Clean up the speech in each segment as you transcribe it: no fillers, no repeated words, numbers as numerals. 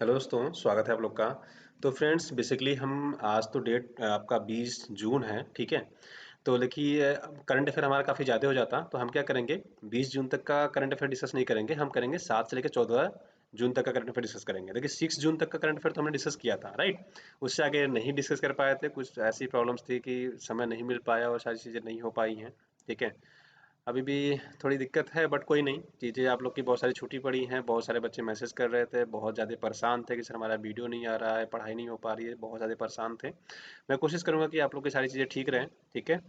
Hello दोस्तों, स्वागत है आप लोग का। तो फ्रेंड्स बेसिकली हम आज तो डेट आपका 20 जून है, ठीक है? तो देखिए करंट अफेयर हमारा काफ़ी ज़्यादा हो जाता, तो हम क्या करेंगे 20 जून तक का करंट अफेयर डिस्कस नहीं करेंगे, हम करेंगे 7 से लेकर 14 जून तक का करंट अफेयर डिस्कस करेंगे। देखिए 6 जून तक का करंट अफेयर तो हमने डिस्कस किया था, राइट? उससे आगे नहीं डिस्कस कर पाए थे, कुछ ऐसी प्रॉब्लम्स थी कि समय नहीं मिल पाया और सारी चीज़ें नहीं हो पाई हैं, ठीक है? अभी भी थोड़ी दिक्कत है बट कोई नहीं, चीज़ें आप लोग की बहुत सारी छुट्टी पड़ी हैं, बहुत सारे बच्चे मैसेज कर रहे थे, बहुत ज़्यादा परेशान थे कि सर हमारा वीडियो नहीं आ रहा है, पढ़ाई नहीं हो पा रही है, बहुत ज़्यादा परेशान थे। मैं कोशिश करूँगा कि आप लोग की सारी चीज़ें ठीक रहें, ठीक है?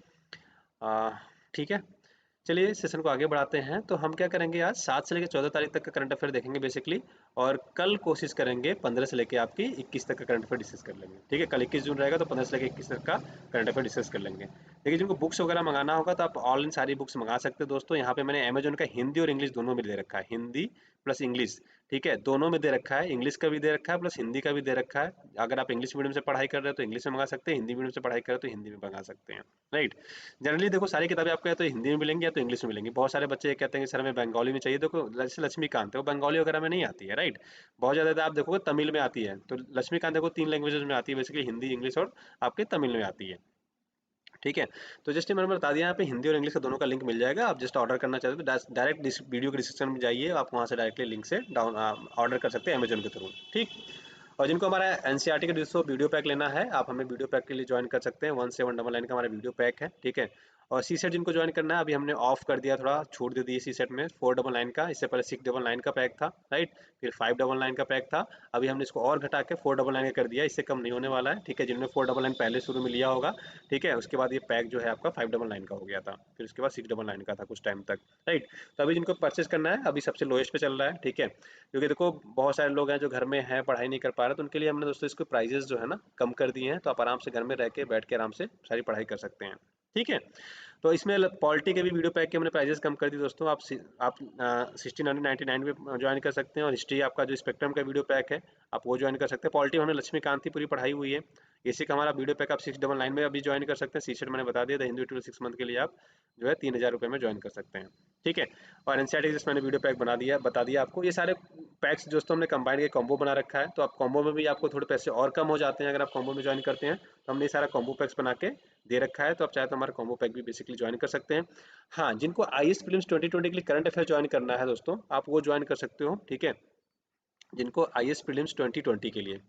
अ, ठीक है? चलिए सेशन को आगे बढ़ाते हैं। तो हम क्या करेंगे आज 7 से लेकर 14 तारीख तक का करंट अफेयर देखेंगे बेसिकली, और कल कोशिश करेंगे 15 से लेकर आपकी 21 तक का करंट अफेयर डिस्कस कर लेंगे, ठीक है? कल 21 जून रहेगा तो 15 से लेकर 21 तक का करंट अफेयर डिस्कस कर लेंगे। देखिए जिनको बुक्स वगैरह मंगाना होगा तो आप ऑनलाइन सारी बुक्स मंगा सकते हो दोस्तों। यहाँ पे मैंने अमेजोन का हिंदी और इंग्लिश दोनों में दे रखा है, हिंदी प्लस इंग्लिश, ठीक है? दोनों में दे रखा है, इंग्लिश का भी दे रखा है प्लस हिंदी का भी दे रखा है। अगर आप इंग्लिश मीडियम से पढ़ाई कर रहे हो तो इंग्लिश में मंगा सकते हैं, हिंदी मीडियम से पढ़ाई कर रहे हो तो हिंदी में मंगा सकते हैं, राइट? जनरली देखो सारी किताबें आपको या तो हिंदी में मिलेंगी या तो इंग्लिश में मिलेंगी। बहुत सारे बच्चे ये कहते हैं कि सर हमें बंगाली में चाहिए, देखो जैसे लक्ष्मीकांत है वो बंगाली वगैरह में नहीं आती है, राइट? बहुत ज़्यादा आप देखोगे तमिल में आती है, तो लक्ष्मीकांत देखो 3 लैंग्वेजेस में आती है बेसिकली, हिंदी, इंग्लिश और आपके तमिल में आती है, ठीक है? तो जस्ट मैंने बता दिया, यहाँ पे हिंदी और इंग्लिश का दोनों का लिंक मिल जाएगा। आप जस्ट ऑर्डर करना चाहते हो तो डायरेक्ट वीडियो के डिस्क्रिप्शन में जाइए, आप वहाँ से डायरेक्टली लिंक से डाउन ऑर्डर कर सकते हैं अमेजोन के थ्रू, ठीक? और जिनको हमारा एनसीईआरटी का दोस्तों वीडियो पैक लेना है, आप हमें वीडियो पैक के लिए ज्वाइन कर सकते हैं। 1799 का हमारा वीडियो पैक है, ठीक है? और सी सेट जिनको ज्वाइन करना है, अभी हमने ऑफ कर दिया, थोड़ा छूट दे दी है सी सेट में 499 का। इससे पहले 699 का पैक था, राइट? फिर 599 का पैक था। अभी हमने इसको और घटा के 499 का कर दिया, इससे कम नहीं होने वाला है, ठीक है? जिन्होंने 499 पहले शुरू में लिया होगा, ठीक है? उसके बाद ये पैक जो है आपका 599 का हो गया था, फिर उसके बाद 699 का था कुछ टाइम तक, राइट? तो अभी जिनको परचेज करना है, अभी सबसे लोएस्ट पे चल रहा है, ठीक है? क्योंकि देखो बहुत सारे लोग हैं जो घर में हैं, पढ़ाई नहीं कर पा रहे, तो उनके लिए हमने दोस्तों इसके प्राइजेस जो है ना कम कर दिए हैं, तो आप आराम से घर में रह के बैठ के आराम से सारी पढ़ाई कर सकते हैं, ठीक है? तो इसमें पॉलिटी के भी वीडियो पैक के हमने प्राइजेस कम कर दिए दोस्तों। आप 1699 में ज्वाइन कर सकते हैं, और हिस्ट्री आपका जो स्पेक्ट्रम का वीडियो पैक है आप वो ज्वाइन कर सकते हैं। पॉलिटी में हमने लक्ष्मीकांत की पूरी पढ़ाई हुई है। इसी का हमारा वीडियो पैक आप 699 में अभी ज्वाइन कर सकते हैं। सी सेट मैंने बता दिया था, हिंदी टू 6 मंथ के लिए आप जो है 3000 रुपये में ज्वाइन कर सकते हैं, ठीक है? और एनसीईआरटी जैसे मैंने वीडियो पैक बता दिया आपको। ये सारे पैक्स दोस्तों हमने कंबाइंड के कॉम्बो बना रखा है, तो आप कॉम्बो में भी आपको थोड़े पैसे और कम हो जाते हैं अगर आप कॉम्बो में ज्वाइन करते हैं। तो हमने ये सारा कॉम्बो पैक्स बना के दे रखा है, तो आप चाहे तो हमारा कॉम्बो पैक भी बेसिकली ज्वाइन कर सकते हैं। हाँ, जिनको आईएएस प्रीलिम्स 2020 के लिए करंट अफेयर ज्वाइन करना है दोस्तों, आप वो ज्वाइन कर सकते हो, ठीक है? जिनको आईएएस प्रीलिम्स 2020 के लिए,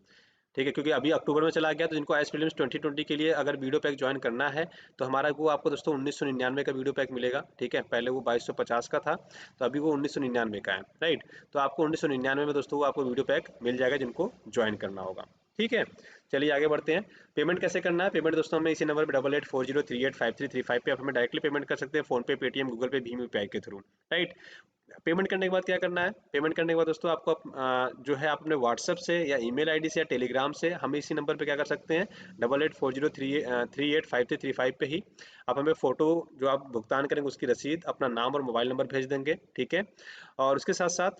ठीक है? क्योंकि अभी अक्टूबर में चला गया, तो जिनको आईएएस प्रीलिम्स 2020 के लिए अगर वीडियो पैक ज्वाइन करना है, तो हमारा वो आपको दोस्तों 1999 का वीडियो पैक मिलेगा, ठीक है? पहले वो 2250 का था, तो अभी वो 1999 का है, राइट? तो आपको 1999 में दोस्तों वो आपको वीडियो पैक मिल जाएगा जिनको ज्वाइन करना होगा, ठीक है? चलिए आगे बढ़ते हैं। पेमेंट कैसे करना है? पेमेंट दोस्तों हमें इसी नंबर पे 8840385335 पे आप हमें डायरेक्टली पेमेंट कर सकते हैं, फोन पे, पेटीएम, गूगल पे, भीम यूपीआई के थ्रू, राइट? पेमेंट करने के बाद क्या करना है? पेमेंट करने के बाद दोस्तों आपको जो है आप अपने व्हाट्सएप से या ईमेल आईडी से या टेलीग्राम से हमें इसी नंबर पे क्या कर सकते हैं, 8840385335 पे ही आप हमें फ़ोटो जो आप भुगतान करेंगे उसकी रसीद, अपना नाम और मोबाइल नंबर भेज देंगे, ठीक है? और उसके साथ साथ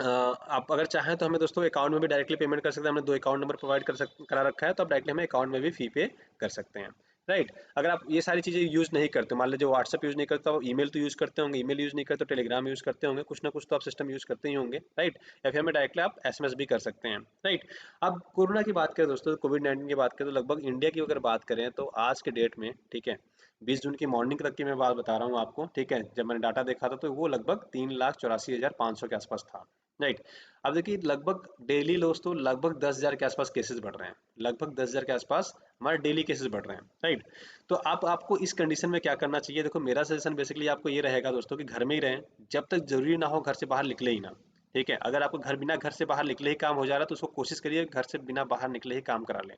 आप अगर चाहें तो हमें दोस्तों अकाउंट में भी डायरेक्टली पेमेंट कर सकते हैं। हमने 2 अकाउंट नंबर प्रोवाइड करा रखा है, तो आप डायरेक्टली हमें अकाउंट में भी फ़ी पे कर सकते हैं, राइट? अगर आप ये सारी चीज़ें यूज़ नहीं करते, मान लीजिए व्हाट्सएप यूज़ नहीं करते, आप ईमेल तो यूज़ करते होंगे, ईमेल यूज़ नहीं करते तो टेलीग्राम यूज़ करते होंगे, कुछ ना कुछ तो आप सिस्टम यूज़ करते ही होंगे, राइट? या फिर हमें डायरेक्टली आप एसएमएस भी कर सकते हैं, राइट? अब कोरोना की बात करें दोस्तों, कोविड-19 की बात करें, तो लगभग इंडिया की अगर बात करें तो आज के डेट में, ठीक है? 20 जून की मॉर्निंग तक की मैं बात बता रहा हूँ आपको, ठीक है? जब मैंने डाटा देखा था तो वो लगभग 3,84,500 के आसपास था, राइट? अब देखिए लगभग डेली दोस्तों लगभग 10,000 के आसपास केसेस बढ़ रहे हैं, लगभग 10,000 के आसपास हमारे डेली केसेस बढ़ रहे हैं, राइट? तो आप आपको इस कंडीशन में क्या करना चाहिए? देखो मेरा सजेशन बेसिकली आपको ये रहेगा दोस्तों कि घर में ही रहें, जब तक जरूरी ना हो घर से बाहर निकले ही ना, ठीक है? अगर आपको बिना घर से बाहर निकले ही काम हो जा रहा है तो उसको कोशिश करिए घर से बिना बाहर निकले ही काम करा लें।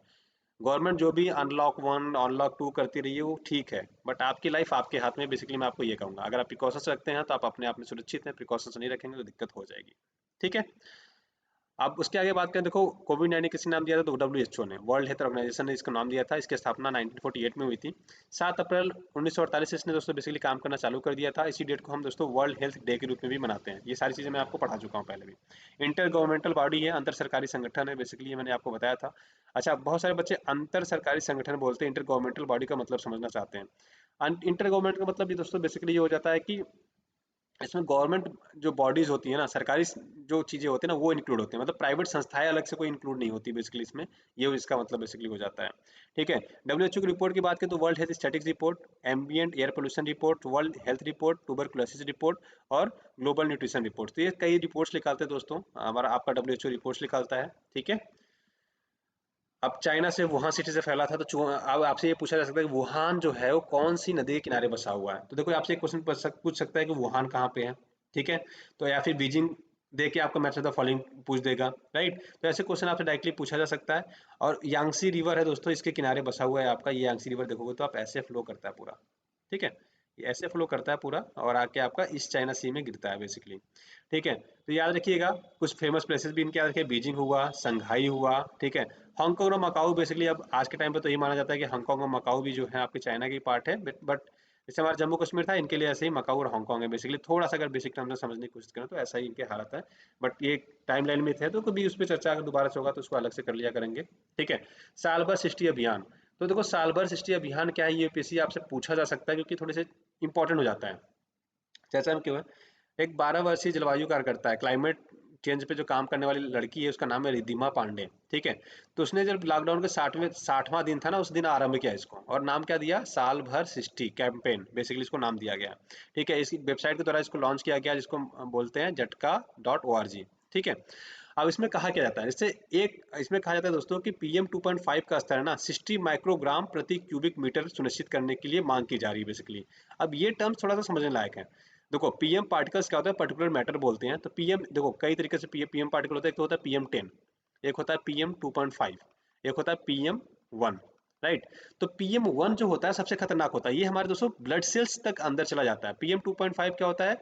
गवर्नमेंट जो भी अनलॉक वन अनलॉक टू करती रही है वो ठीक है, बट आपकी लाइफ आपके हाथ में, बेसिकली मैं आपको ये कहूंगा अगर आप प्रिकॉशंस रखते हैं तो आप अपने आप में सुरक्षित हैं, प्रिकॉशंस नहीं रखेंगे तो दिक्कत हो जाएगी, ठीक है? आप उसके आगे बात करें, देखो कोविड-19 किसी नाम दिया था तो डब्ल्यूएचओ ने, वर्ल्ड हेल्थ ऑर्गेनाइजेशन ने इसका नाम दिया था। इसकी स्थापना 1948 में हुई थी। 7 अप्रैल 1948 से इसने दोस्तों बेसिकली काम करना चालू कर दिया था। इसी डेट को हम दोस्तों वर्ल्ड हेल्थ डे के रूप में भी मनाते हैं। ये सारी चीज़ें मैं आपको पढ़ा चुका हूँ पहले भी। इंटर गवर्नमेंटल बॉडी है, अंतर सरकारी संगठन है, बेसिकली ये मैंने आपको बताया था। अच्छा, बहुत सारे बच्चे अंतर सरकारी संगठन बोलते हैं, इंटर गवर्नमेंटल बॉडी का मतलब समझना चाहते हैं। इंटर गवर्नमेंट का मतलब ये दोस्तों बेसिकली ये हो जाता है कि इसमें गवर्नमेंट जो बॉडीज होती है ना, सरकारी जो चीजें होती है ना, वो इंक्लूड होती है, मतलब प्राइवेट संस्थाएं अलग से कोई इंक्लूड नहीं होती बेसिकली इसमें। ये इसका मतलब बेसिकली हो जाता है। ठीक है। डब्ल्यूएचओ की रिपोर्ट की बात करें तो world health statics report, ambient air pollution report, world health report, tuberculosis report और ग्लोबल न्यूट्रिशन रिपोर्ट। तो ये कई रिपोर्ट्स निकालते हैं दोस्तों, हमारा आपका डब्ल्यूएचओ रिपोर्ट्स निकालता है। ठीक है। अब चाइना से वुहान सिटी से फैला था, तो अब आपसे ये पूछा जा सकता है कि वुहान जो है वो कौन सी नदी के किनारे बसा हुआ है। तो देखो आपसे एक क्वेश्चन पूछ सकता है कि वुहान कहाँ पे है। ठीक है। तो या फिर बीजिंग दे के आपको मैच ऑफ द फॉलोइंग पूछ देगा। राइट। तो ऐसे क्वेश्चन आपसे डायरेक्टली पूछा जा सकता है। और यांगसी रिवर है दोस्तों, इसके किनारे बसा हुआ है आपका ये यांगसी रिवर। देखोगे तो आप ऐसे फ्लो करता है पूरा। ठीक है। ये ऐसे फ्लो करता है पूरा और आके आपका ईस्ट चाइना सी में गिरता है बेसिकली। ठीक है। तो याद रखिएगा, कुछ फेमस प्लेसेस भी इनके याद रखिए, बीजिंग हुआ, संघाई हुआ। ठीक है। हांगकांग और मकाऊ बेसिकली अब आज के टाइम पे तो ये माना जाता है कि हांगकांग और मकाऊ भी जो है आपके चाइना की पार्ट है, बट जैसे हमारा जम्मू कश्मीर था, इनके लिए ऐसे ही मकाऊ और हांगकांग है बेसिकली। थोड़ा सा अगर बेसिक टर्म में समझने की कोशिश करें तो ऐसा ही इनके हालत है। बट ये टाइम लाइन में थे तो कभी उस पर चर्चा अगर दोबारा से होगा तो उसको अलग से कर लिया करेंगे। ठीक है। साल भर सृष्टि अभियान। तो देखो साल भर सृष्टि अभियान क्या है, ये यूपीएससी आपसे पूछा जा सकता है क्योंकि थोड़े से इंपॉर्टेंट हो जाता है। चर्चा में क्यों है? एक 12 वर्षीय जलवायु कार्यकर्ता है, क्लाइमेट चेंज पे जो काम करने वाली लड़की है, उसका नाम है रिद्धिमा पांडे। ठीक है। तो उसने जब लॉकडाउन के 60वां दिन था ना, उस दिन आरंभ किया इसको, और नाम क्या दिया, साल भर सृष्टि कैंपेन बेसिकली इसको नाम दिया गया। ठीक है। इसकी वेबसाइट के द्वारा इसको लॉन्च किया गया, जिसको बोलते हैं झटका.org। ठीक है। अब इसमें कहा क्या जाता है, इससे एक इसमें कहा जाता है दोस्तों कि PM2.5 का स्तर है ना 60 माइक्रोग्राम प्रति क्यूबिक मीटर सुनिश्चित करने के लिए मांग की जा रही है बेसिकली। अब ये टर्म्स थोड़ा सा समझने लायक है। देखो पीएम पार्टिकल्स क्या होता है, पर्टिकुलर मैटर बोलते हैं। तो पीएम देखो कई तरीके से पीएम पार्टिकल होता है। एक तो होता है PM10, एक होता है PM2.5, एक होता है PM1। राइट। तो PM1 जो होता है सबसे खतरनाक होता है, ये हमारे दोस्तों ब्लड सेल्स तक अंदर चला जाता है। PM2.5 क्या होता है,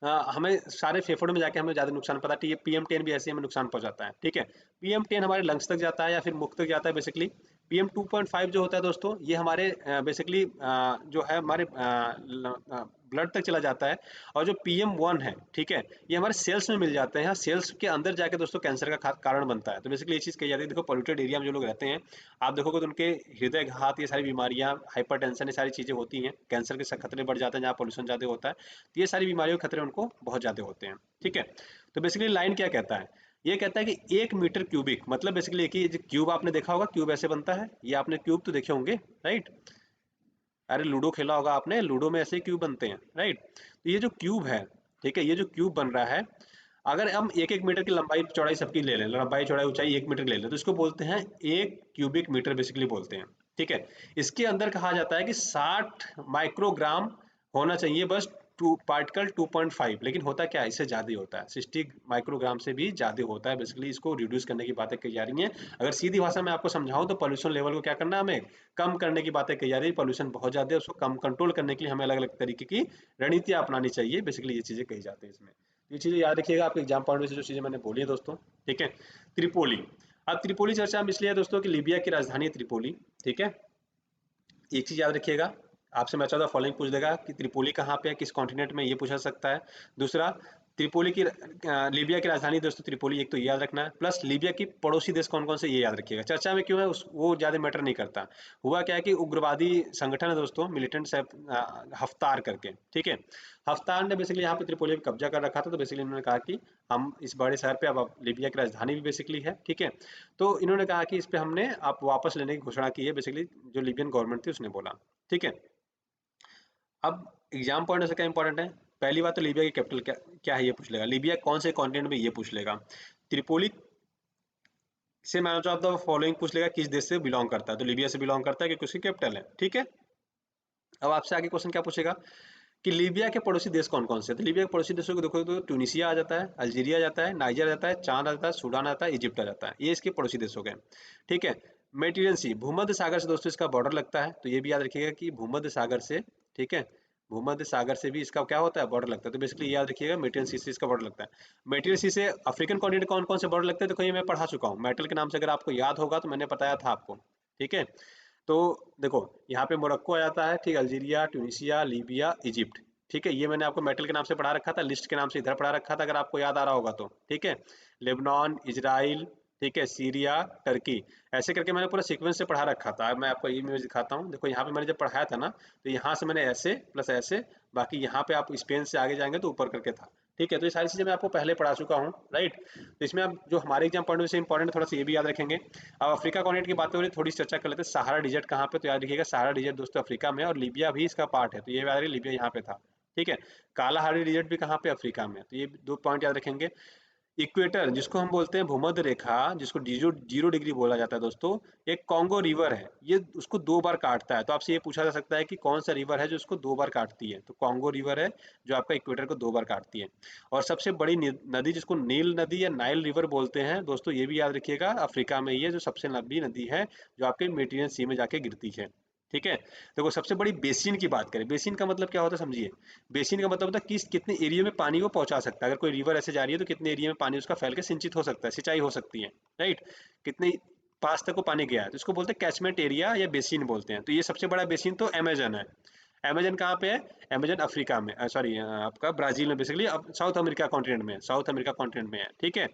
हमें सारे फेफड़ों में जाके हमें ज़्यादा नुकसान पता है। PM10 भी ऐसे ही हमें नुकसान पहुंचाता है। ठीक है। PM10 हमारे लंग्स तक जाता है या फिर मुख तक जाता है बेसिकली। PM2.5 जो होता है दोस्तों, ये हमारे बेसिकली जो है हमारे ब्लड तक चला जाता है। और जो PM1 है, ठीक है, ये हमारे सेल्स में मिल जाते हैं, सेल्स के अंदर जाके दोस्तों कैंसर का कारण बनता है। तो बेसिकली ये चीज़ कही जाती है। देखो पोल्यूटेड एरिया में जो लोग रहते हैं, आप देखोगे तो उनके हृदय घात, ये सारी बीमारियां, हाइपरटेंशन, ये सारी चीज़ें होती हैं, कैंसर के खतरे बढ़ जाते हैं जहाँ पोल्यूशन ज़्यादा होता है। तो ये सारी बीमारियों के खतरे उनको बहुत ज़्यादा होते हैं। ठीक है। तो बेसिकली लाइन क्या कहता है, ये कहता है कि 1 मीटर क्यूबिक, मतलब बेसिकली एक ही क्यूब आपने देखा होगा, क्यूब ऐसे बनता है, ये आपने क्यूब तो देखे होंगे। राइट। अरे लूडो खेला होगा आपने, लूडो में ऐसे ही क्यूब बनते हैं। राइट। तो ये जो क्यूब है, ठीक है, ये जो क्यूब बन रहा है, अगर हम 1-1 मीटर की लंबाई चौड़ाई सबकी ले लें, लंबाई चौड़ाई ऊंचाई 1 मीटर ले लें, तो इसको बोलते हैं 1 क्यूबिक मीटर बेसिकली बोलते हैं। ठीक है। इसके अंदर कहा जाता है कि 60 माइक्रोग्राम होना चाहिए बस, टू पार्टिकल 2.5। लेकिन होता क्या है, इससे ज़्यादा ही होता है, 60 माइक्रोग्राम से भी ज़्यादा होता है बेसिकली। इसको रिड्यूस करने की बातें कही जा रही हैं। अगर सीधी भाषा में आपको समझाऊं तो पोल्यूशन लेवल को क्या करना है, हमें कम करने की बातें कही जा रही है। पोल्यूशन बहुत ज़्यादा है, उसको कम कंट्रोल करने के लिए हमें अलग अलग तरीके की रणनीतियाँ अपनानी चाहिए, बेसिकली ये चीज़ें कही जाती है इसमें। ये चीज़ें याद रखिएगा आपके एग्जाम पॉइंट में से जो चीज़ें मैंने बोली है दोस्तों। ठीक है। त्रिपोली। अब त्रिपोली चर्चा में इसलिए है दोस्तों कि लीबिया की राजधानी है त्रिपोली। ठीक है। एक चीज याद रखिएगा, आपसे मैं चाहता फॉलोइंग पूछ देगा कि त्रिपोली कहाँ पे है, किस कॉन्टिनेंट में, ये पूछा सकता है। दूसरा, त्रिपोली की लीबिया की राजधानी दोस्तों त्रिपोली, एक तो ये याद रखना है। प्लस लीबिया की पड़ोसी देश कौन कौन से, ये याद रखिएगा। चर्चा में क्यों है वो ज्यादा मैटर नहीं करता। हुआ क्या है कि उग्रवादी संगठन है दोस्तों, मिलिटेंट हफ्तार करके। ठीक है। हफ्तार ने बेसिकली यहाँ पे त्रिपोली पे कब्जा कर रखा था। तो बेसिकली इन्होंने कहा कि हम इस बड़े शहर पे, अब लीबिया की राजधानी भी बेसिकली है। ठीक है। तो इन्होंने कहा कि इस पे हमने आप वापस लेने की घोषणा की है, बेसिकली जो लीबियन गवर्नमेंट थी उसने बोला। ठीक है। अब एग्जाम पॉइंट से क्या इंपॉर्टेंट है, पहली बात तो लीबिया की कैपिटल क्या क्या है ये पूछ लेगा, लीबिया कौन से कॉन्टिनेंट में ये पूछ लेगा। त्रिपोली से मैंने जो आपको फॉलोइंग पूछ लेगा किस देश से बिलोंग करता है, तो लीबिया से बिलोंग करता है क्योंकि उसकी कैपिटल है। ठीक है। अब आपसे आगे क्वेश्चन क्या पूछेगा कि लीबिया के पड़ोसी देश कौन कौन से हैं? तो लीबिया के पड़ोसी देशों को देखो तो ट्यूनीशिया आ जाता है, अल्जीरिया आ जाता है, नाइजर आ जाता है, चाद आ जाता है, सूडान आ जाता है, इजिप्ट आ जाता है। ये इसके पड़ोसी देश हो गए। ठीक है। मेडिटेरियन सी, भूमध्य सागर से दोस्तों इसका बॉर्डर लगता है। तो ये भी याद रखिएगा कि भूमध्य सागर से, ठीक है, भूमध्य सागर से भी इसका क्या होता है, बॉर्डर लगता है। तो बेसिकली याद रखिएगा मेडिटेरियन सी से इसका बॉर्डर लगता है। मेडिटेरियन सी से अफ्रीकन कॉन्टिनेंट कौन कौन से बॉर्डर लगते हैं, तो कहीं मैं पढ़ा चुका हूँ मेटल के नाम से, अगर आपको याद होगा तो मैंने बताया था आपको। ठीक है। तो देखो यहाँ पे मोरक्को आ जाता है, ठीक, अल्जीरिया, ट्यूनीशिया, लीबिया, इजिप्ट। ठीक है। ये मैंने आपको मेटल के नाम से पढ़ा रखा था, लिस्ट के नाम से इधर पढ़ा रखा था, अगर आपको याद आ रहा होगा तो। ठीक है। लेबनान, इजराइल, ठीक है, सीरिया, टर्की, ऐसे करके मैंने पूरा सीक्वेंस से पढ़ा रखा था। अब मैं आपको ये इमेज दिखाता हूँ। देखो यहाँ पे मैंने जब पढ़ाया था ना, तो यहाँ से मैंने ऐसे प्लस ऐसे, बाकी यहाँ पे आप स्पेन से आगे जाएंगे तो ऊपर करके था। ठीक है, तो ये सारी चीज़ें मैं आपको पहले पढ़ा चुका हूँ, राइट। तो इसमें अब जो हमारे एग्जाम पॉइंट से इंपॉर्टेंट, थोड़ा सा ये भी याद रखेंगे। अब अफ्रीका कॉन्टिनेंट की बात हो रही, थोड़ी चर्चा कर लेते हैं। सहारा डिजर्ट कहाँ पे, तो याद रखिएगा सहारा डिजर्ट दोस्तों अफ्रीका में है, और लीबिया भी इसका पार्ट है, तो ये याद रखिए लीबिया यहाँ पे था। ठीक है, कालाहारी डिजर्ट भी कहाँ पे, अफ्रीका में, तो ये 2 पॉइंट याद रखेंगे। इक्वेटर जिसको हम बोलते हैं भूमध्य रेखा, जिसको जीरो जीरो डिग्री बोला जाता है दोस्तों, एक कॉन्गो रिवर है, ये उसको 2 बार काटता है। तो आपसे ये पूछा जा सकता है कि कौन सा रिवर है जो उसको 2 बार काटती है, तो कॉन्गो रिवर है जो आपका इक्वेटर को 2 बार काटती है। और सबसे बड़ी नदी जिसको नील नदी या नाइल रिवर बोलते हैं दोस्तों, ये भी याद रखिएगा, अफ्रीका में ही है, जो सबसे लंबी नदी है, जो आपके मेडिटेरियन सी में जाके गिरती है। ठीक है, देखो सबसे बड़ी बेसिन की बात करें, बेसिन का मतलब क्या होता है समझिए। बेसिन का मतलब होता है किस कितने एरिया में पानी वो पहुंचा सकता है। अगर कोई रिवर ऐसे जा रही है तो कितने एरिया में पानी उसका फैल के सिंचित हो सकता है, सिंचाई हो सकती है, राइट। कितने पास तक वो पानी गया है, तो इसको बोलते हैं कैचमेंट एरिया या बेसिन बोलते हैं। तो ये सबसे बड़ा बेसिन तो अमेजन है। अमेजन कहाँ पे है, अमेजन अफ्रीका में, सॉरी आपका ब्राजील में, बेसिकली अब साउथ अमेरिका कॉन्टिनेंट में, साउथ अमेरिका कॉन्टिनेंट में है। ठीक है,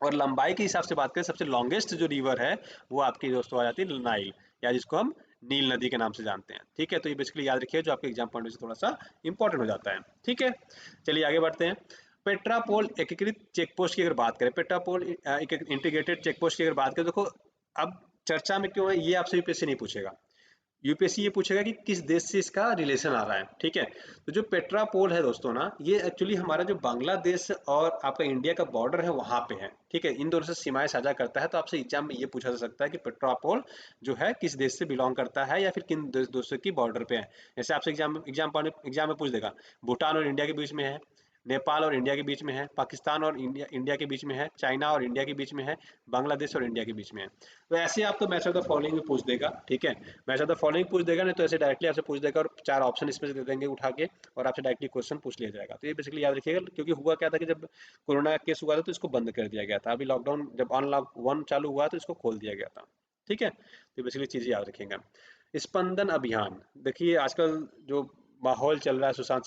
और लंबाई के हिसाब से बात करें, सबसे लॉन्गेस्ट जो रिवर है वो आपकी दोस्तों आ जाती है नाइल, या जिसको हम नील नदी के नाम से जानते हैं। ठीक है, तो ये बेसिकली याद रखिए, जो आपके एग्जाम पॉइंट से थोड़ा सा इंपॉर्टेंट हो जाता है। ठीक है, चलिए आगे बढ़ते हैं। पेट्रापोल एकीकृत चेक पोस्ट की अगर बात करें, पेट्रापोल इंटीग्रेटेड चेक पोस्ट की अगर बात करें, देखो अब चर्चा में क्यों है ये आपसे यूपीएससी नहीं पूछेगा। यूपीएससी ये पूछेगा कि किस देश से इसका रिलेशन आ रहा है। ठीक है, तो जो पेट्रापोल है दोस्तों ना, ये एक्चुअली हमारा जो बांग्लादेश और आपका इंडिया का बॉर्डर है वहां पे है। ठीक है, इन दोनों से सीमाएं साझा करता है। तो आपसे एग्जाम में ये पूछा जा सकता है कि पेट्रापोल जो है किस देश से बिलोंग करता है, या फिर किन देशों की बॉर्डर पे है। जैसे आपसे एग्जाम में पूछ देगा, भूटान और इंडिया के बीच में है, नेपाल और इंडिया के बीच में है, पाकिस्तान और इंडिया इंडिया के बीच में है, चाइना और इंडिया के बीच में है, बांग्लादेश और इंडिया के बीच में है। तो ऐसे आपको मैच ऑफ द फॉलोइंग में पूछ देगा। ठीक है, मैच ऑफ द फॉलोइंग पूछ देगा, नहीं तो ऐसे डायरेक्टली आपसे पूछ देगा और 4 ऑप्शन इसमें से दे देंगे उठा के, और आपसे डायरेक्टली क्वेश्चन पूछ लिया जाएगा। तो ये बेसिकली याद रखिएगा, क्योंकि हुआ क्या था कि जब कोरोना केस हुआ था तो इसको बंद कर दिया गया था। अभी लॉकडाउन जब ऑन लॉक 1 चालू हुआ तो इसको खोल दिया गया था। ठीक है, तो बेसिकली चीज़ याद रखेंगे। स्पंदन अभियान, देखिए आजकल जो माहौल चल रहा है, सुशांत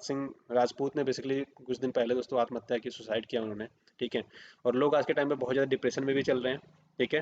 सिंह राजपूत ने बेसिकली कुछ दिन पहले दोस्तों आत्महत्या की, सुसाइड किया उन्होंने। ठीक है, और लोग आज के टाइम पे बहुत ज़्यादा डिप्रेशन में भी चल रहे हैं। ठीक है,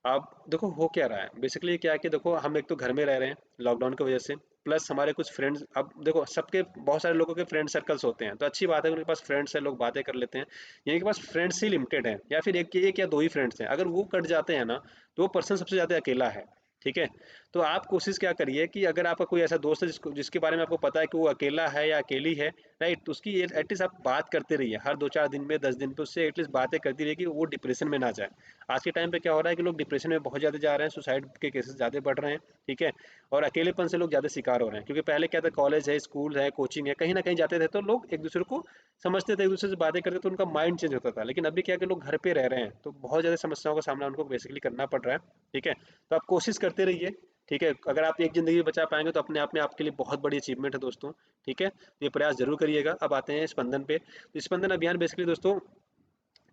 अब देखो हो क्या रहा है, बेसिकली क्या है कि देखो हम एक तो घर में रह रहे हैं लॉकडाउन की वजह से, प्लस हमारे कुछ फ्रेंड्स, अब देखो सबके बहुत सारे लोगों के फ्रेंड सर्कल्स होते हैं, तो अच्छी बात है उनके पास फ्रेंड्स हैं, लोग बातें कर लेते हैं। जिनके पास फ्रेंड्स ही लिमिटेड हैं, या फिर एक या दो ही फ्रेंड्स हैं, अगर वो कट जाते हैं ना, तो वो पर्सन सबसे ज़्यादा अकेला है। ठीक है, तो आप कोशिश क्या करिए कि अगर आपका कोई ऐसा दोस्त है जिसके बारे में आपको पता है कि वो अकेला है या अकेली है, राइट, तो उसकी एटलीस्ट आप बात करते रहिए, हर 2-4 दिन में, 10 दिन पे उससे एटलीस्ट बातें करती रहिए कि वो डिप्रेशन में ना जाए। आज के टाइम पे क्या हो रहा है कि लोग डिप्रेशन में बहुत ज़्यादा जा रहे हैं, सुसाइड के केसेस ज़्यादा बढ़ रहे हैं। ठीक है, और अकेलेपन से लोग ज़्यादा शिकार हो रहे हैं, क्योंकि पहले क्या था, कॉलेज है, स्कूल है, कोचिंग है, कहीं ना कहीं जाते थे तो लोग एक दूसरे को समझते थे, एक दूसरे से बातें करते थे, तो उनका माइंड चेंज होता था। लेकिन अभी क्या है कि लोग घर पे रह रहे हैं, तो बहुत ज़्यादा समस्याओं का सामना उनको बेसिकली करना पड़ रहा है। ठीक है, तो आप कोशिश करते रहिए। ठीक है, अगर आप एक ज़िंदगी बचा पाएंगे तो अपने आप में आपके लिए बहुत बड़ी अचीवमेंट है दोस्तों। ठीक है, तो ये प्रयास जरूर करिएगा। अब आते हैं स्पंदन पे। तो स्पंदन अभियान बेसिकली दोस्तों,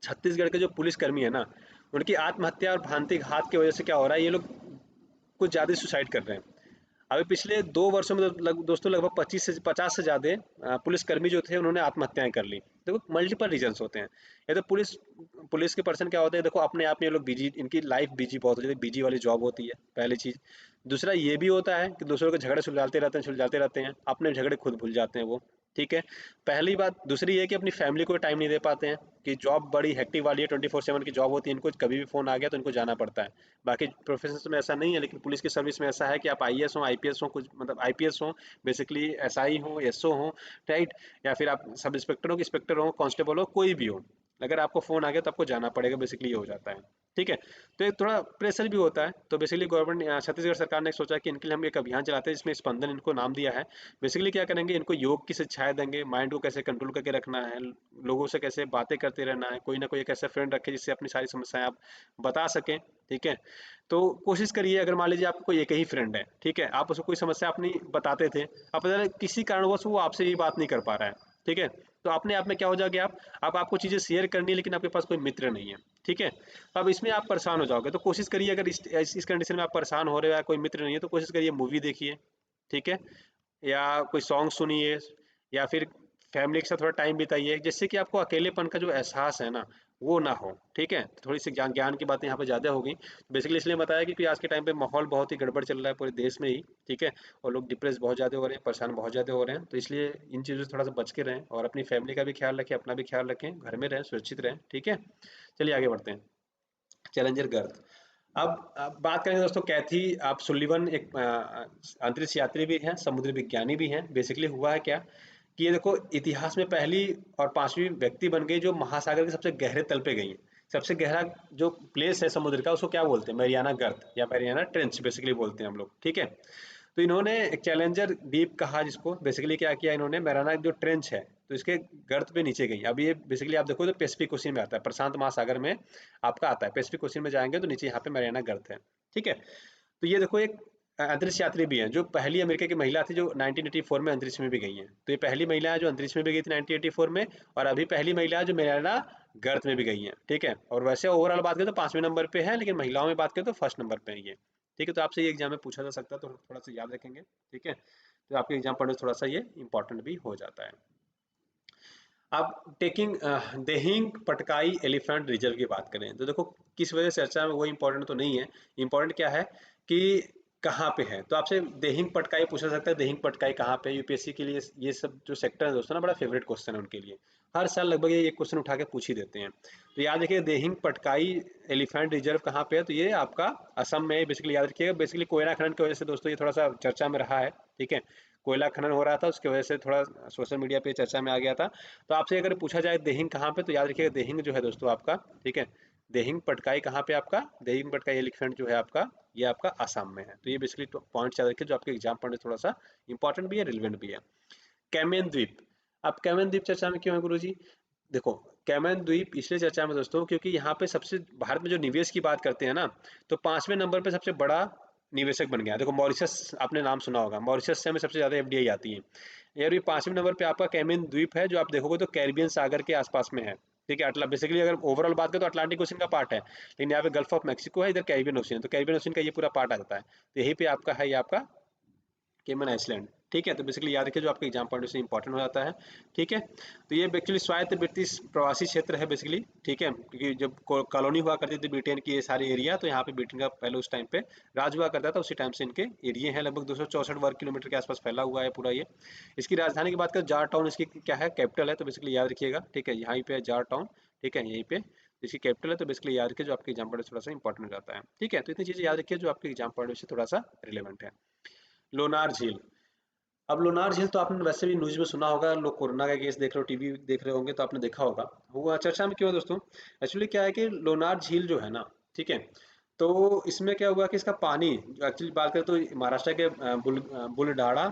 छत्तीसगढ़ के जो पुलिसकर्मी है ना, उनकी आत्महत्या और भ्रांति घात की वजह से क्या हो रहा है, ये लोग कुछ ज़्यादा सुसाइड कर रहे हैं। अभी पिछले 2 वर्षों में तो दोस्तों लगभग 25 से 50 से ज़्यादा पुलिसकर्मी जो थे उन्होंने आत्महत्याएं कर ली। देखो मल्टीपल रीजंस होते हैं। या तो पुलिस पुलिस के पर्सन क्या होते हैं, देखो अपने आप में ये लोग बिजी, इनकी लाइफ बिजी बहुत होती है, बिजी वाली जॉब होती है, पहली चीज़। दूसरा ये भी होता है कि दूसरों के झगड़े सुलझाते रहते हैं, अपने झगड़े खुद भूल जाते हैं वो। ठीक है, पहली बात। दूसरी ये कि अपनी फैमिली को टाइम नहीं दे पाते हैं, कि जॉब बड़ी हेक्टिक वाली है, 24/7 की जॉब होती है, इनको कभी भी फ़ोन आ गया तो इनको जाना पड़ता है। बाकी प्रोफेशन में ऐसा नहीं है, लेकिन पुलिस की सर्विस में ऐसा है कि आप आईएएस हो, आईपीएस हो, कुछ मतलब आईपीएस हो, बेसिकली एसआई हो, एसओ हो, राइट, या फिर आप सब इंस्पेक्टर हो, इंस्पेक्टर हो, कांस्टेबल हो, कोई भी हो, अगर आपको फ़ोन आ गया तो आपको जाना पड़ेगा, बेसिकली ये हो जाता है। ठीक है, तो एक थोड़ा प्रेशर भी होता है। तो बेसिकली गवर्नमेंट, छत्तीसगढ़ सरकार ने सोचा कि इनके लिए हम एक अभियान चलाते हैं, जिसमें स्पंदन इनको नाम दिया है। बेसिकली क्या करेंगे, इनको योग की शिक्षाएं देंगे, माइंड को कैसे कंट्रोल करके रखना है, लोगों से कैसे बातें करते रहना है, कोई ना कोई एक ऐसा फ्रेंड रखें जिससे अपनी सारी समस्याएं आप बता सकें। ठीक है, तो कोशिश करिए, अगर मान लीजिए आपको कोई एक ही फ्रेंड है, ठीक है, आप उसको कोई समस्या अपनी बताते थे, अब पता चला किसी कारणवश वो आपसे ये बात नहीं कर पा रहा है। ठीक है, तो अपने आप में क्या हो जाओगे आप, अब आपको चीज़ें शेयर करनी है, लेकिन आपके पास कोई मित्र नहीं है। ठीक है, तो अब इसमें आप परेशान हो जाओगे। तो कोशिश करिए, अगर इस कंडीशन में आप परेशान हो रहे हो या कोई मित्र नहीं है, तो कोशिश करिए मूवी देखिए। ठीक है, या कोई सॉन्ग सुनिए, या फिर फैमिली के साथ थोड़ा टाइम बिताइए, जिससे कि आपको अकेलेपन का जो एहसास है ना वो ना हो, ठीक है। तो थोड़ी सी ज्ञान ज्ञान की बातें यहाँ पे ज़्यादा होगी। बेसिकली इसलिए बताया कि आज के टाइम पे माहौल बहुत ही गड़बड़ चल रहा है पूरे देश में ही, ठीक है। और लोग डिप्रेस बहुत ज़्यादा हो रहे हैं, परेशान बहुत ज़्यादा हो रहे हैं, तो इसलिए इन चीज़ों से थोड़ा सा बच के रहें और अपनी फैमिली का भी ख्याल रखें, अपना भी ख्याल रखें, घर में रहें, सुरक्षित रहें, ठीक है। चलिए आगे बढ़ते हैं। चैलेंजर गर्थ। अब बात करेंगे दोस्तों, कैथी आप सुलिवन एक अंतरिक्ष यात्री भी हैं, समुद्री विज्ञानी भी हैं। बेसिकली हुआ है क्या कि ये देखो, इतिहास में पहली और पांचवी व्यक्ति बन गई जो महासागर के सबसे गहरे तल पे गई है। सबसे गहरा जो प्लेस है समुद्र का, उसको क्या बोलते हैं? मैरियाना गर्त या मैरियाना ट्रेंच बेसिकली बोलते हैं हम लोग, ठीक है। तो इन्होंने एक चैलेंजर डीप कहा जिसको, बेसिकली क्या किया इन्होंने, मैराना जो ट्रेंच है तो इसके गर्त पे नीचे गई। अब ये बेसिकली आप देखो तो पैसिफिक ओशियन में आता है, प्रशांत महासागर में आपका आता है। पैसिफिक ओशियन में जाएंगे तो नीचे यहाँ पे मैरियाना गर्त है, ठीक है। तो ये देखो एक अंतरिक्ष यात्री भी है, जो पहली अमेरिका की महिला थी जो 1984 में अंतरिक्ष में भी गई है। तो ये पहली महिला है जो अंतरिक्ष में भी गई थी 1984 में, और अभी पहली महिला है जो मैरियाना गर्त में भी गई है, ठीक है। और वैसे ओवरऑल बात करें तो 5वें नंबर पे है, लेकिन महिलाओं में बात करें तो फर्स्ट नंबर पे है ये, ठीक है। तो आपसे ये एग्जाम में पूछा जा सकता है, तो थोड़ा सा याद रखेंगे, ठीक है। तो आपके एग्जाम पढ़ने से थोड़ा सा ये इंपॉर्टेंट भी हो जाता है। अब taking Dehing Patkai elephant reserve की बात करें तो देखो, किस वजह से चर्चा में, वो इंपॉर्टेंट तो नहीं है। इंपॉर्टेंट क्या है कि कहाँ पे है। तो आपसे देहिंग पटकाई पूछा सकता है, देहिंग पटकाई कहाँ पे। यूपीएससी के लिए ये सब जो सेक्टर है दोस्तों ना, बड़ा फेवरेट क्वेश्चन है उनके लिए। हर साल लगभग ये एक क्वेश्चन उठा के पूछ ही देते हैं। तो याद रखिए देहिंग पटकाई एलिफेंट रिजर्व कहाँ पे है, तो ये आपका असम में है। बेसिकली याद रखिएगा, बेसिकली कोयला खनन की वजह से दोस्तों ये थोड़ा सा चर्चा में रहा है, ठीक है। कोयला खनन हो रहा था, उसकी वजह से थोड़ा सोशल मीडिया पे चर्चा में आ गया था। तो आपसे अगर पूछा जाए देहिंग कहाँ पे, तो याद रखिएगा देहिंग जो है दोस्तों आपका, ठीक है। देहिंग पटकाई कहाँ पे आपका, देहिंग पटकाई एलिफेंट जो है आपका, ये आपका आसाम में है। तो ये बेसिकली पॉइंट याद रखिए जो आपके एग्जाम पढ़ने थोड़ा सा इंपॉर्टेंट भी है, रिलेवेंट भी है। कैमेन द्वीप। अब कैमेन द्वीप चर्चा में क्यों है गुरु जी? देखो, कैमेन द्वीप इसलिए चर्चा में दोस्तों क्योंकि यहाँ पे सबसे, भारत में जो निवेश की बात करते हैं ना, तो 5वें नंबर पे सबसे बड़ा निवेशक बन गया। देखो मॉरिशस आपने नाम सुना होगा, मॉरिशस से हमें सबसे ज्यादा एफडीआई आती है। यार ये 5वें नंबर पे आपका कैमेन द्वीप है, जो आप देखोगे तो कैरिबियन सागर के आसपास में है, ठीक है। अटला बेसिकली अगर ओवरऑल बात करें तो अटलांटिक ओशन का पार्ट है, लेकिन यहाँ पे गल्फ ऑफ मैक्सिको है, इधर कैरिबियन ओशन है, तो कैरिबियन ओशन का ये पूरा पार्ट आ जाता है। तो यहीं पे आपका है, ये आपका केमन आइसलैंड, ठीक है। तो बेसिकली याद रखिए जो आपके एग्जाम पॉइंट से इंपॉर्टेंट हो जाता है, ठीक है। तो ये एक्चुअली स्वायत्त ब्रिटिश प्रवासी क्षेत्र है बेसिकली, ठीक है। क्योंकि जब कॉलोनी हुआ करती थी ब्रिटेन की ये सारी एरिया, तो यहाँ पे ब्रिटेन का पहले उस टाइम पे राज हुआ करता था, उसी टाइम से इनके एरिया हैं। लगभग 264 वर्ग किलोमीटर के आसपास फैला हुआ है पूरा ये। इसकी राजधानी की बात करें, जार टाउन इसकी क्या है, कैपिटल है। तो बेसिकली याद रखिएगा, ठीक है, यहाँ पे है जार टाउन, ठीक है, यहीं पे इसकी कैपिटल है। तो बेसिकली याद रखिए जो आपके एग्जाम पॉइंट थोड़ा सा इंपॉर्टेंट हो जाता है, ठीक है। तो इतनी चीजें याद रखिए जो आपके एग्जाम पॉइंट से थोड़ा सा रिलेवेंट है। लोनार झील। अब लोनार झील तो आपने वैसे भी न्यूज में सुना होगा, लोग कोरोना का केस देख रहे हो, टीवी देख रहे होंगे तो आपने देखा होगा। हुआ चर्चा में क्यों है दोस्तों? एक्चुअली क्या है कि लोनार झील जो है ना, ठीक है, तो इसमें क्या हुआ कि इसका पानी, एक्चुअली बात करें तो महाराष्ट्र के बुलडाड़ा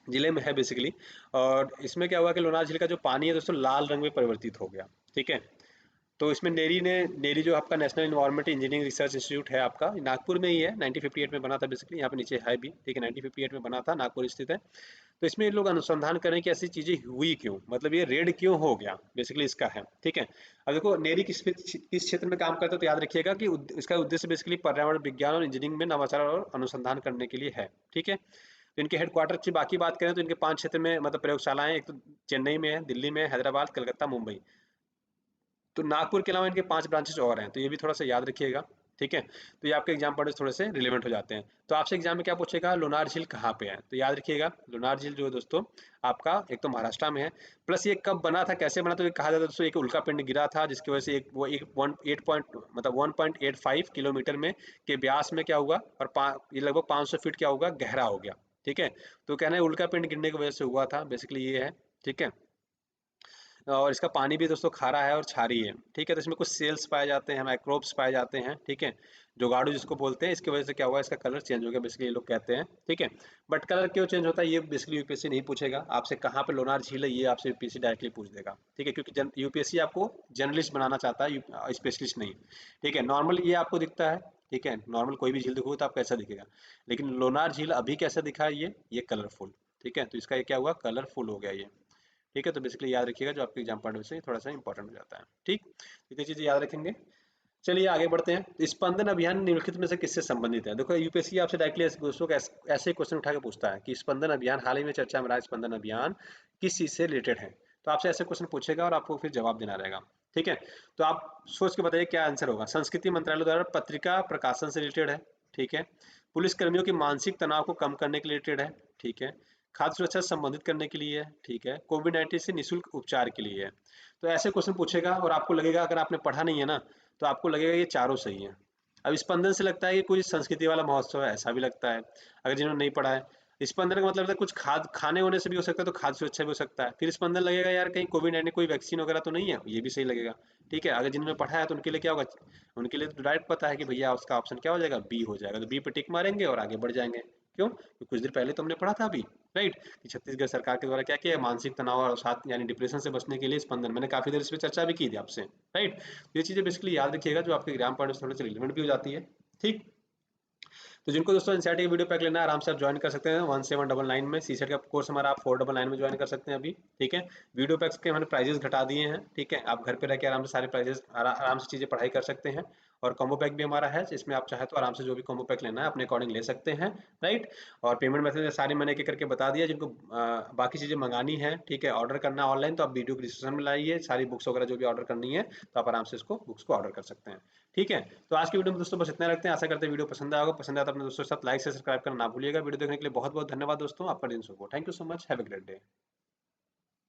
जिले में है बेसिकली। और इसमें क्या हुआ कि लोनार झील का जो पानी है दोस्तों लाल रंग में परिवर्तित हो गया, ठीक है। तो इसमें नेरी जो आपका national environment engineering research institute है आपका, नागपुर में ही है, 1958 में बना था बेसिकली, यहाँ पे नीचे है भी, ठीक है। 1958 में बना था, नागपुर स्थित है। तो इसमें लोग अनुसंधान करें कि ऐसी चीजें हुई क्यों, मतलब ये रेड क्यों हो गया, बेसिकली इसका है, ठीक है। अब देखो नेरी किस क्षेत्र में काम करता है, तो याद रखिएगा कि इसका उद्देश्य बेसिकली पर्यावरण विज्ञान और इंजीनियरिंग में नवाचार और अनुसंधान करने के लिए है, ठीक है। तो इनके हेडक्वार्टर की बाकी बात करें तो इनके 5 क्षेत्र में मतलब प्रयोगशालाएं, एक तो चेन्नई में है, दिल्ली में, हैदराबाद, कलकत्ता, मुंबई। तो नागपुर के अलावा इनके 5 ब्रांचेस और हैं, तो ये भी थोड़ा सा याद रखिएगा, ठीक है। तो ये आपके एग्जाम पॉइंट थोड़े से रिलेवेंट हो जाते हैं। तो आपसे एग्जाम में क्या पूछेगा, लोनार झील कहाँ पे है, तो याद रखिएगा लोनार झील जो है दोस्तों आपका एक तो महाराष्ट्र में है। प्लस ये कब बना था, कैसे बना, तो ये कहा जाता है दोस्तों एक उल्का पिंड गिरा था, जिसकी वजह से एक वो एक वन एट पॉइंट मतलब 1.85 किलोमीटर में के व्यास में क्या हुआ, और ये लगभग 500 फीट क्या होगा, गहरा हो गया, ठीक है। तो कहना है उल्का पिंड गिरने की वजह से हुआ था, बेसिकली ये है, ठीक है। और इसका पानी भी दोस्तों खारा है और क्षारीय है, ठीक है। तो इसमें कुछ सेल्स पाए जाते हैं, माइक्रोब्स पाए जाते हैं, ठीक है, जुगाड़ू जिसको बोलते हैं। इसकी वजह से क्या हुआ, इसका कलर चेंज हो गया, बेसिकली ये लोग कहते हैं, ठीक है। बट कलर क्यों चेंज होता है ये बेसिकली यूपीएससी नहीं पूछेगा आपसे, कहाँ पे लोनार झील है ये आपसे यूपीएससी डायरेक्टली पूछ देगा, ठीक है। क्योंकि यूपीएससी आपको जर्नलिस्ट बनाना चाहता है, स्पेशलिस्ट नहीं, ठीक है। नॉर्मल ये आपको दिखता है, ठीक है, नॉर्मल कोई भी झील देखोगे तो आप कैसा दिखेगा, लेकिन लोनार झील अभी कैसा दिखा है ये कलरफुल, ठीक है। तो इसका ये क्या हुआ, कलरफुल हो गया ये, ठीक है। तो बेसिकली याद रखिएगा जो आपके एग्जाम पॉइंट से थोड़ा सा इंपॉर्टेंट हो जाता है, ठीक। इतनी चीजें याद रखेंगे। चलिए आगे बढ़ते हैं। स्पंदन अभियान निम्नलिखित में से किससे संबंधित है? देखो यूपीएससी आपसे डायरेक्टली ऐसे दोस्तों को ऐसे क्वेश्चन उठा के पूछता है कि स्पंदन अभियान, हाल ही में चर्चा में रहा स्पंदन अभियान किस चीज से रिलेटेड है। तो आपसे ऐसे क्वेश्चन पूछेगा और आपको फिर जवाब देना रहेगा। ठीक है, तो आप सोच के बताइए क्या आंसर होगा। संस्कृति मंत्रालय द्वारा पत्रिका प्रकाशन से रिलेटेड है। ठीक है, पुलिस कर्मियों के मानसिक तनाव को कम करने के लिए रिलेटेड है। ठीक है, खाद्य सुरक्षा से संबंधित करने के लिए है। ठीक है, कोविड-19 से निःशुल्क उपचार के लिए है। तो ऐसे क्वेश्चन पूछेगा और आपको लगेगा, अगर आपने पढ़ा नहीं है ना, तो आपको लगेगा ये चारों सही है। अब स्पंदन से लगता है कि कोई संस्कृति वाला महोत्सव है, ऐसा भी लगता है अगर जिन्होंने नहीं पढ़ा है। स्पंदन का मतलब है कुछ खाने होने से भी हो सकता है, तो खाद्य सुरक्षा भी हो सकता है। फिर स्पंदन लगेगा यार कहीं कोविड-19 कोई वैक्सीन वगैरह तो नहीं है, ये भी सही लगेगा। ठीक है, अगर जिन्होंने पढ़ा है तो उनके लिए क्या होगा, उनके लिए तो डायरेक्ट पता है कि भैया उसका ऑप्शन क्या हो जाएगा, बी हो जाएगा। तो बी पे टिक मारेंगे और आगे बढ़ जाएंगे। क्यों? क्योंकि कुछ देर पहले तो हमने पढ़ा था अभी, राइट, कि छत्तीसगढ़ सरकार के द्वारा क्या किया, मानसिक तनाव और साथ यानी डिप्रेशन से बचने के लिए स्पंदन, मैंने काफी देर इस पे चर्चा भी की थी आपसे, राइट। ये चीजें बेसिकली याद रखिएगा जो आपके एग्जाम पॉइंट से थोड़े से रिलेवेंट भी हो जाती है। ठीक। तो जिनको दोस्तों एनसीईआरटी की वीडियो पैक लेना है, आराम से आप ज्वाइन कर सकते हैं 1799 में। सीसेट का कोर्स हमारा आप 499 में ज्वाइन कर सकते हैं अभी। ठीक है, वीडियो पैक्स के हमने प्राइजेस घटा दिए हैं। ठीक है, आप घर पे रह के आराम से सारे प्राइजेस आराम से चीज़ें पढ़ाई कर सकते हैं। और कॉम्बो पैक भी हमारा है, जिसमें आप चाहे तो आराम से जो भी कॉम्बो पैक लेना है अपने अकॉर्डिंग ले सकते हैं, राइट। और पेमेंट मेथड सारी मैंने एक एक करके बता दिया। जिनको बाकी चीज़ें मंगानी है, ठीक है, ऑर्डर करना ऑनलाइन, तो आप वीडियो को डिस्क्रिप्शन में लाइए, सारी बुक्स वगैरह जो भी ऑर्डर करनी है तो आप आराम से इसको बुक्स को ऑर्डर कर सकते हैं। ठीक है, तो आज की वीडियो में दोस्तों बस इतना रखते हैं। आशा करते हैं वीडियो पसंद आया होगा। पसंद आया तो अपने दोस्तों के साथ लाइक से सब्सक्राइब करना ना भूलिएगा। वीडियो देखने के लिए बहुत बहुत धन्यवाद दोस्तों, आपका दिन शुभ हो। Thank you so much, have a great day.